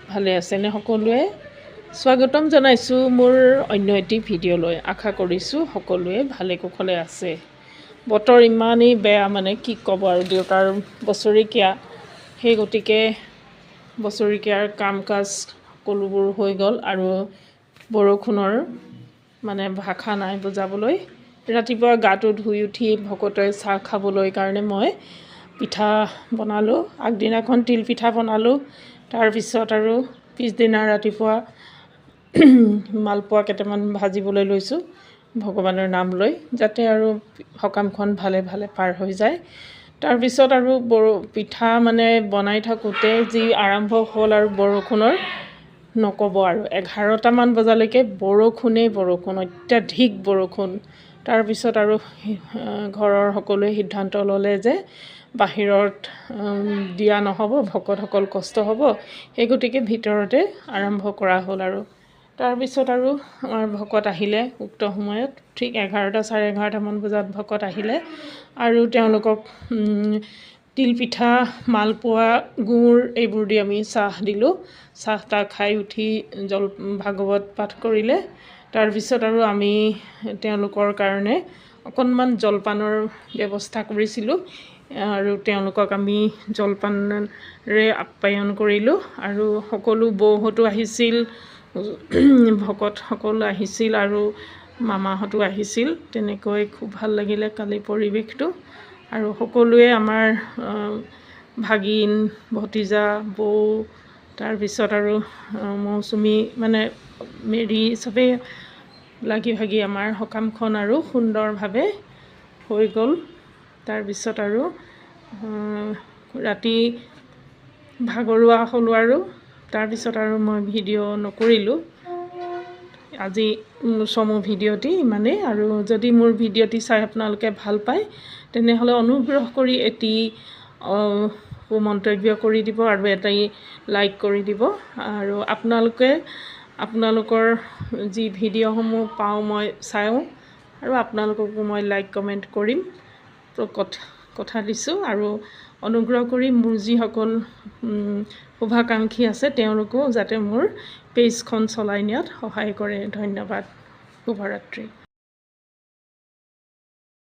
ভালে আছেনে সকলোৱে স্বাগতম জনাইছোঁ মোৰ অন্য এটি ভিডিঅ'লৈ আশা কৰিছোঁ সকলোৱে ভালে কুশলে আছে বতৰ ইমানেই বেয়া মানে কি ক'ব আৰু দেউতাৰ বছৰেকীয়া সেই গতিকে বছৰেকীয়াৰ কাম কাজ সকলোবোৰ হৈ গ'ল আৰু বৰষুণৰ মানে ভাষা নাই বুজাবলৈ ৰাতিপুৱা গাটো ধুই উঠি ভকতে চাহ খাবলৈ কাৰণে মই পিঠা বনালোঁ আগদিনাখন তিল পিঠা বনালোঁ তাৰপিছত আৰু পিছদিনা ৰাতিপুৱা মালপোৱা কেইটামান ভাজিবলৈ লৈছোঁ ভগৱানৰ নাম লৈ যাতে আৰু সকামখন ভালে ভালে পাৰ হৈ যায় তাৰপিছত আৰু পিঠা মানে বনাই থাকোঁতে যি আৰম্ভ হ'ল আৰু বৰষুণৰ নক'ব আৰু 11টামান বজালৈকে বৰষুণ অত্যাধিক বৰষুণ তাৰপিছত আৰু ঘৰৰ সকলোৱে সিদ্ধান্ত ল'লে যে বাহিৰত দিয়া নহ'ব ভকতসকল কষ্ট হ'ব সেই গতিকে ভিতৰতে আৰম্ভ কৰা হ'ল আৰু তাৰপিছত আৰু আমাৰ ভকত আহিলে উক্ত সময়ত ঠিক 11টা 11:30মান বজাত ভকত আহিলে আৰু তেওঁলোকক তিলপিঠা মালপোৱা গুড় এইবোৰ দি আমি চাহ দিলোঁ চাহ তাহ খাই উঠি ভাগৱত পাঠ কৰিলে তাৰপিছত আৰু আমি তেওঁলোকৰ কাৰণে অকণমান জলপানৰ ব্যৱস্থা কৰিছিলোঁ আৰু তেওঁলোকক আমি জলপানেৰে আপ্যায়ন কৰিলোঁ আৰু সকলো বৌহঁতো আহিছিল ভকতসকল আহিছিল আৰু মামাহঁতো আহিছিল তেনেকৈ খুব ভাল লাগিলে কালি পৰিৱেশটো আৰু সকলোৱে আমাৰ ভাগিন ভতিজা বৌ তাৰপিছত আৰু মৌচুমী মানে মেৰি চবেই লাগি ভাগি আমাৰ সকামখন আৰু সুন্দৰভাৱে হৈ গ'ল তাৰপিছত আৰু ৰাতি ভাগৰুৱা হ'লোঁ আৰু তাৰপিছত আৰু মই ভিডিঅ' নকৰিলোঁ আজি চমু ভিডিঅ'টি ইমানেই আৰু যদি মোৰ ভিডিঅ'টি চাই আপোনালোকে ভাল পায় তেনেহ'লে অনুগ্ৰহ কৰি এটি মন্তব্য কৰি দিব আৰু এটাই লাইক কৰি দিব আৰু আপোনালোকৰ যি ভিডিঅ'সমূহ পাওঁ মই চাওঁ আৰু আপোনালোককো মই লাইক কমেণ্ট কৰিম কথা দিছোঁ আৰু অনুগ্ৰহ কৰি মোৰ যিসকল শুভাকাংক্ষী আছে তেওঁলোকেও যাতে মোৰ পেজখন চলাই নিয়াত সহায় কৰে ধন্যবাদ শুভৰাত্ৰি